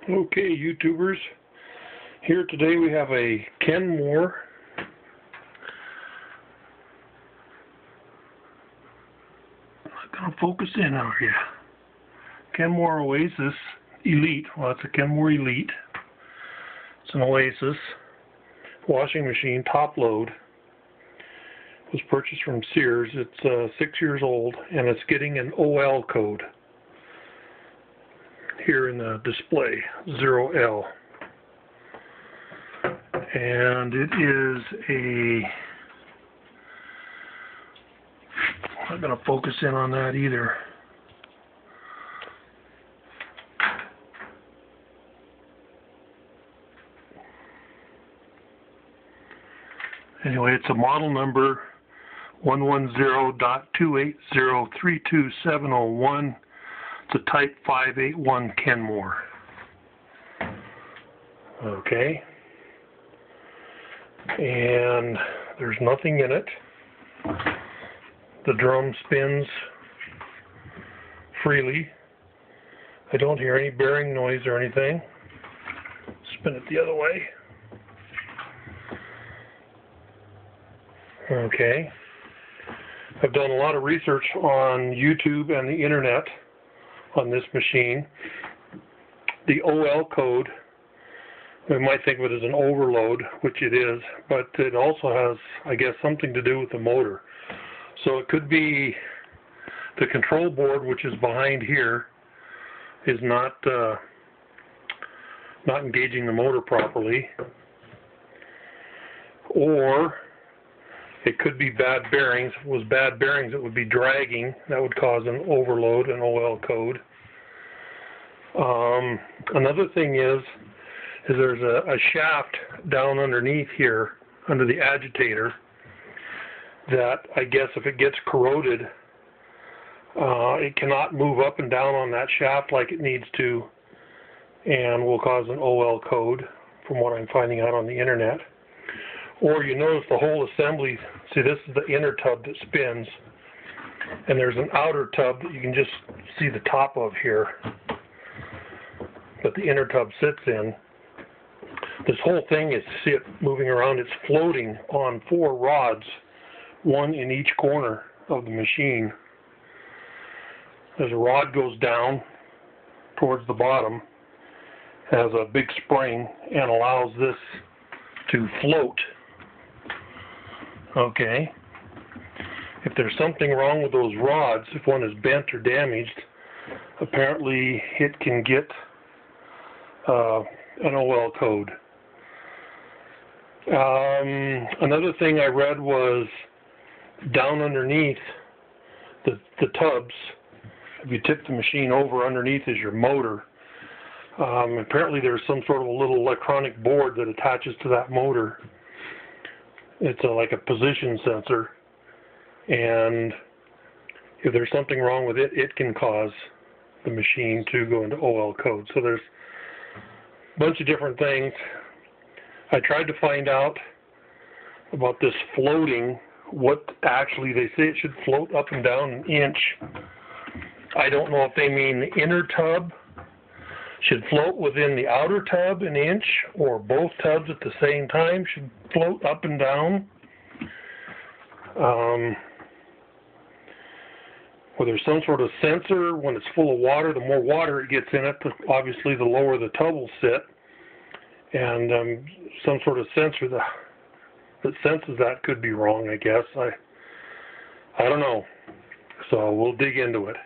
Okay, YouTubers, here today we have a Kenmore not going to focus in on you. Kenmore Oasis Elite. Well, it's a Kenmore Elite. It's an Oasis washing machine, top load. It was purchased from Sears. It's 6 years old and it's getting an OL code here in the display, 0L. And it is I'm not going to focus in on that either. Anyway, it's a model number 110.280322701. It's a Type 581 Kenmore. Okay. And there's nothing in it. The drum spins freely. I don't hear any bearing noise or anything. Spin it the other way. Okay. I've done a lot of research on YouTube and the internet on this machine. The OL code, we might think of it as an overload, which it is, but it also has, I guess, something to do with the motor. So it could be the control board, which is behind here, is not engaging the motor properly, or it could be bad bearings. If it was bad bearings, it would be dragging. That would cause an overload, an OL code. Another thing is there's a shaft down underneath here, under the agitator, that I guess if it gets corroded, it cannot move up and down on that shaft like it needs to, and will cause an OL code, from what I'm finding out on the internet. Or you notice the whole assembly, see, this is the inner tub that spins, and there's an outer tub that you can just see the top of here that the inner tub sits in. This whole thing is, see it moving around, it's floating on 4 rods, one in each corner of the machine. As a rod goes down towards the bottom, has a big spring and allows this to float. Okay. If there's something wrong with those rods, if one is bent or damaged, apparently it can get an OL code. Another thing I read was down underneath the tubs, if you tip the machine over, underneath is your motor. Apparently there's some sort of a little electronic board that attaches to that motor. It's like a position sensor, and if there's something wrong with it, it can cause the machine to go into OL code. So there's a bunch of different things. I tried to find out about this floating, what actually they say it should float up and down an inch. I don't know if they mean the inner tub should float within the outer tub an inch, or both tubs at the same time should float up and down. Well, there's some sort of sensor. When it's full of water, the more water it gets in it, obviously the lower the tub will sit. And some sort of sensor that senses that could be wrong, I guess. I don't know. So we'll dig into it.